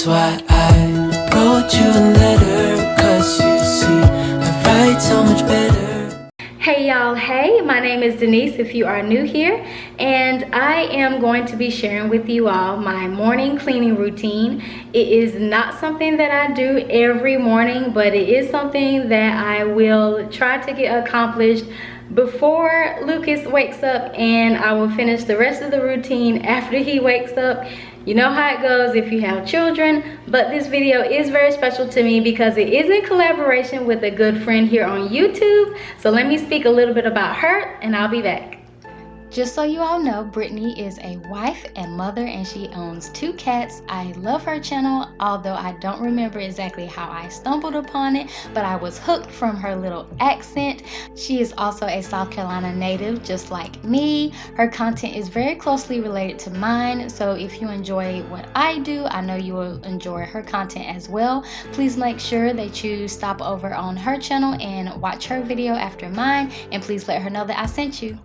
That's why I wrote you a letter, 'cause you see, I write so much better. Hey y'all, hey, my name is Denise if you are new here, and I am going to be sharing with you all my morning cleaning routine. It is not something that I do every morning, but it is something that I will try to get accomplished before Lucas wakes up, and I will finish the rest of the routine after he wakes up. You know how it goes if you have children, but this video is very special to me because it is in collaboration with a good friend here on YouTube. So let me speak a little bit about her and I'll be back. Just so you all know, Britney is a wife and mother, and she owns 2 cats. I love her channel, although I don't remember exactly how I stumbled upon it, but I was hooked from her little accent. She is also a South Carolina native, just like me. Her content is very closely related to mine, so if you enjoy what I do, I know you will enjoy her content as well. Please make sure that you stop over on her channel and watch her video after mine, and please let her know that I sent you.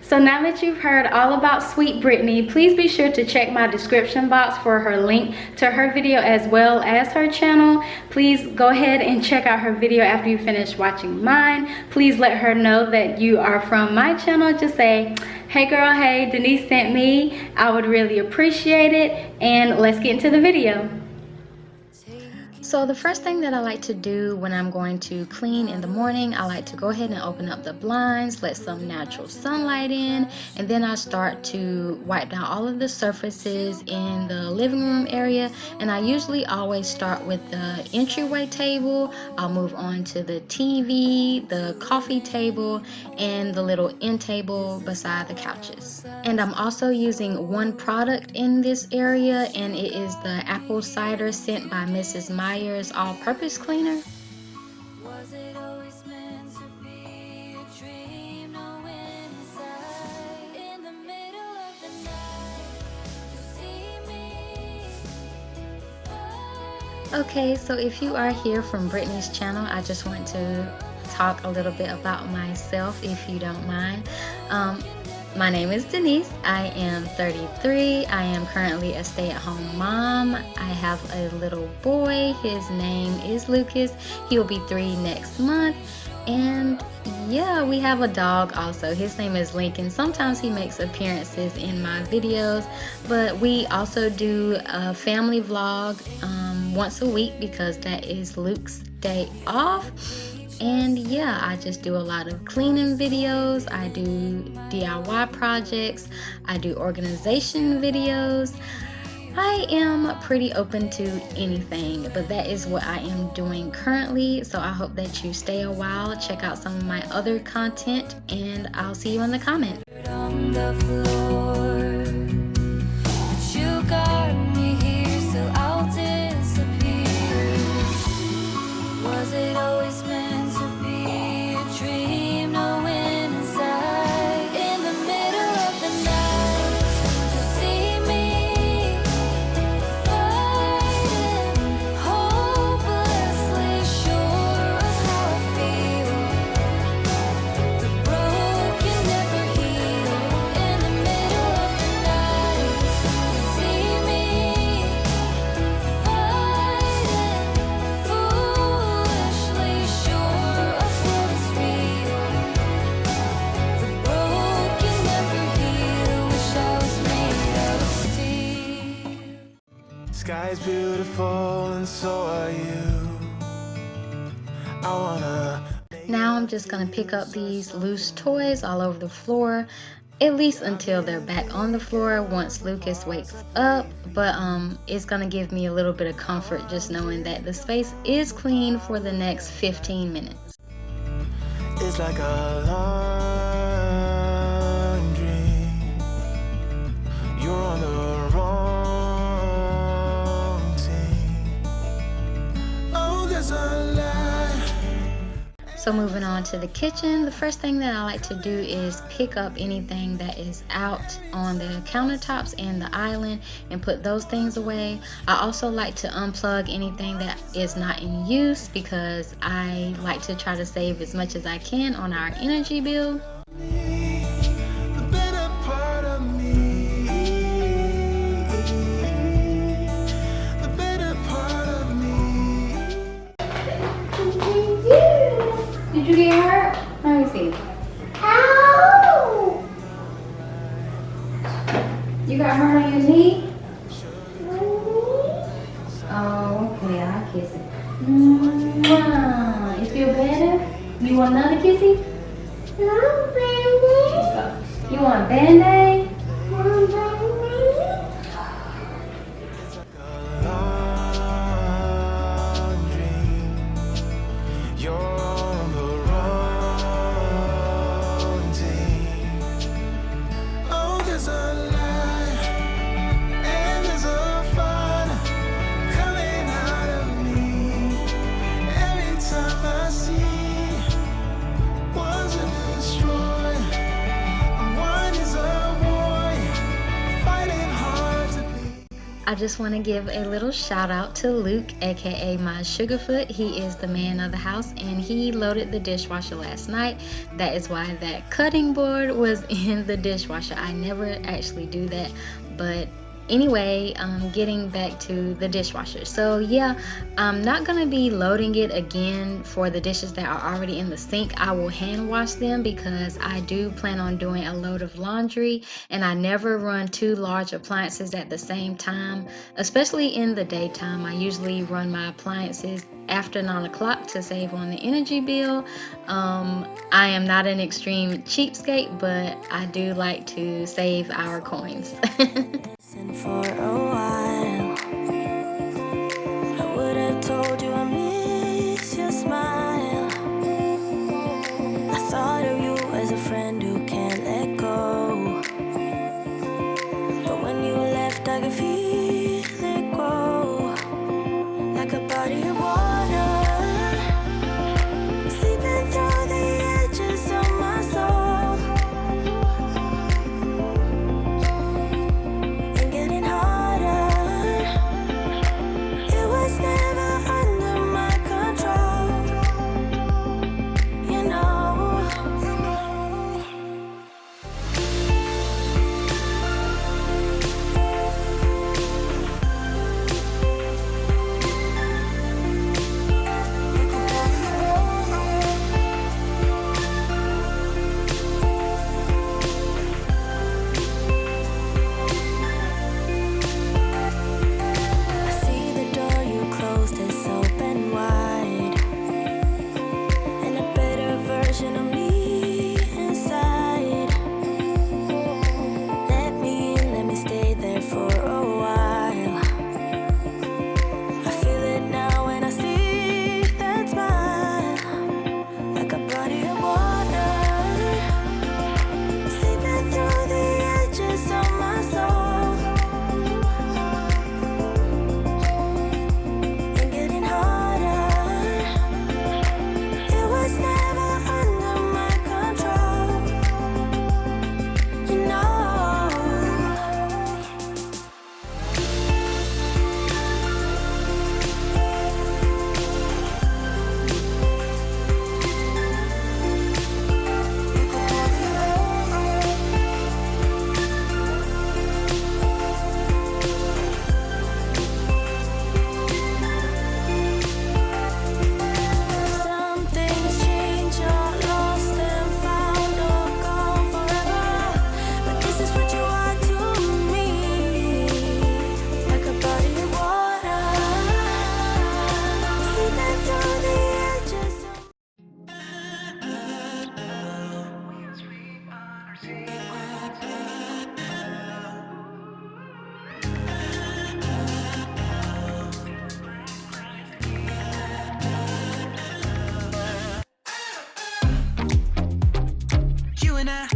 So now that you've heard all about Sweet Britney, please be sure to check my description box for her link to her video as well as her channel. Please go ahead and check out her video after you finish watching mine. Please let her know that you are from my channel. Just say, hey girl, hey, Denise sent me. I would really appreciate it. And let's get into the video. So the first thing that I like to do when I'm going to clean in the morning, I like to go ahead and open up the blinds, let some natural sunlight in, and then I start to wipe down all of the surfaces in the living room area. And I usually always start with the entryway table. I'll move on to the TV, the coffee table, and the little end table beside the couches. And I'm also using one product in this area, and it is the apple cider scent by Mrs. Myers all-purpose cleaner. Okay, so if you are here from Britney's channel, I just want to talk a little bit about myself, if you don't mind. My name is Denise. I am 33. I am currently a stay-at-home mom. I have a little boy. His name is Lucas. He will be 3 next month. And yeah, we have a dog also. His name is Lincoln. Sometimes he makes appearances in my videos, but we also do a family vlog once a week because that is Luke's day off. And yeah, I just do a lot of cleaning videos. I do DIY projects. I do organization videos. I am pretty open to anything, but that is what I am doing currently. So I hope that you stay a while, check out some of my other content, and I'll see you in the comments. Sky's beautiful and so are you. Now I'm just gonna pick up these loose toys all over the floor, at least until they're back on the floor once Lucas wakes up. But it's gonna give me a little bit of comfort just knowing that the space is clean for the next 15 minutes. It's like a long dream. You're on the wrong team. Oh, there's a lie. So moving on to the kitchen, the first thing that I like to do is pick up anything that is out on the countertops and the island and put those things away. I also like to unplug anything that is not in use because I like to try to save as much as I can on our energy bill. The better kissing. Mwah. You feel better? You want another kissy? No, baby. You want a Band-Aid? No, baby. You're on the wrong team. Oh, there's a light and there's a fire coming out of me. Every time I see one's a destroyer, and one is a warrior, fighting hard to be. I just want to give a little shout out to Luke, aka my Sugarfoot. He is the man of the house and he loaded the dishwasher last night. That is why that cutting board was in the dishwasher. I never actually do that, but anyway, getting back to the dishwasher. So yeah, I'm not gonna be loading it again for the dishes that are already in the sink. I will hand wash them because I do plan on doing a load of laundry, and I never run two large appliances at the same time, especially in the daytime. I usually run my appliances after 9 o'clock to save on the energy bill. I am not an extreme cheapskate, but I do like to save our coins. For a while, I would have told you I miss your smile. I thought of you as a friend who can't let go, but when you left I could feel it grow like a body of water, seeping through the edges of my soul.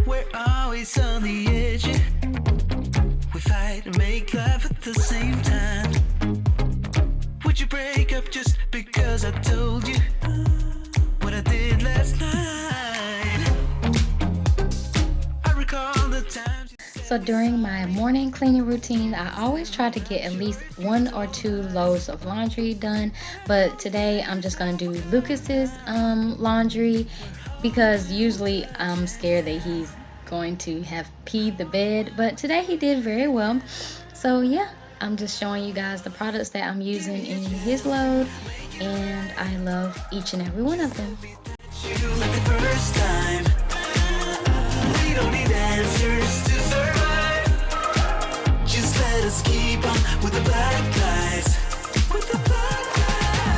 We're always on the edge. We fight and make love at the same time. Would you break up just because I told you what I did last night? I recall the times. So during my morning cleaning routine, I always try to get at least 1 or 2 loads of laundry done. But today I'm just gonna do Lucas's laundry, because usually I'm scared that he's going to have peed the bed, but today he did very well. So yeah, I'm just showing you guys the products that I'm using in his load, and I love each and every one of them. Like the first time, we don't need answers to survive. Just let us keep on with the black guys. With the black guys.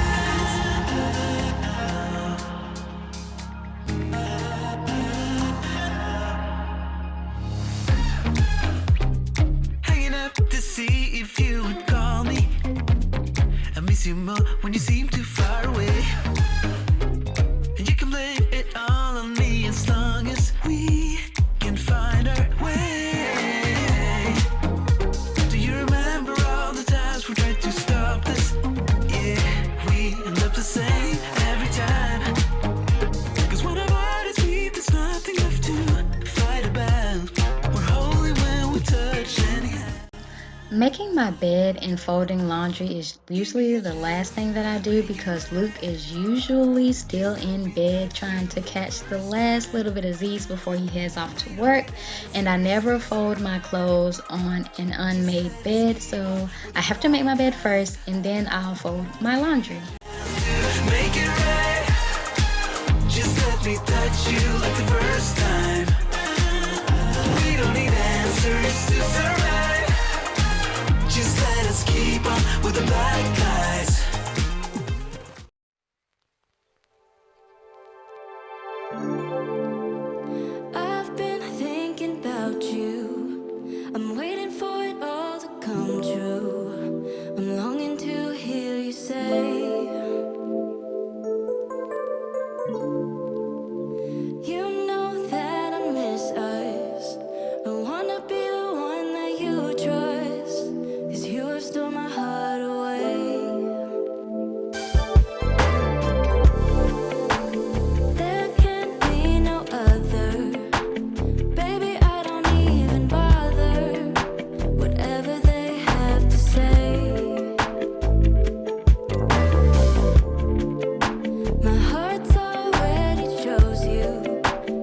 miss you more when you seem too far away. And you can blame it all on me as long as we can find our way. Do you remember all the times we tried to stop this? Yeah, we end up the same every time. Cause when our bodies beat, there's nothing left to fight about. We're holy when we touch anyhow. Making my bed and folding laundry is usually the last thing that I do because Luke is usually still in bed trying to catch the last little bit of Z's before he heads off to work, and I never fold my clothes on an unmade bed, so I have to make my bed first and then I'll fold my laundry. Make it right. Just let me touch you like the first time. We don't need answers to survive. Just let us keep on with the black guys. I've been thinking about you. I'm waiting for it all to come true. I'm longing to hear you say, you know that I miss us. I wanna be the one that you trust, 'cause you have stolen my heart away. There can't be no other. Baby, I don't even bother. Whatever they have to say. My heart's already chose you.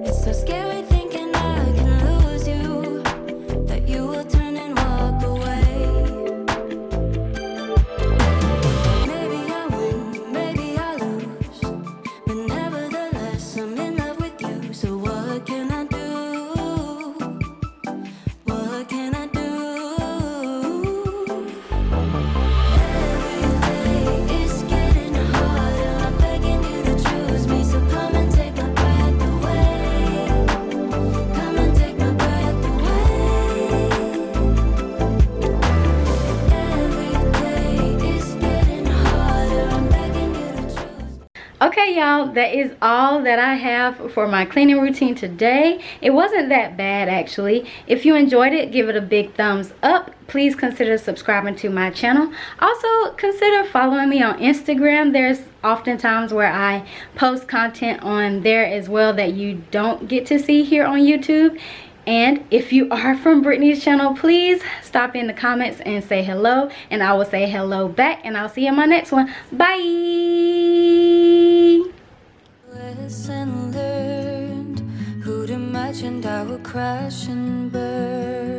It's so scary thinking I can lose you, that you will turn and walk away. Maybe I win, maybe I lose, but nevertheless I'm in love with you. So what can I do? What can I do? Every day is getting harder. I'm begging you to choose me. So come and take my breath away. Come and take my breath away. Every day is getting harder. I'm begging you to choose. Okay, y'all, that is all that I have for my cleaning routine today. It wasn't that bad, actually. If you enjoyed it, give it a big thumbs up. Please consider subscribing to my channel. Also, consider following me on Instagram. There's often times where I post content on there as well that you don't get to see here on YouTube. And if you are from Britney's channel, please stop in the comments and say hello, and I will say hello back, and I'll see you in my next one. Bye. Lesson learned. Who'd imagined I would crash and burn?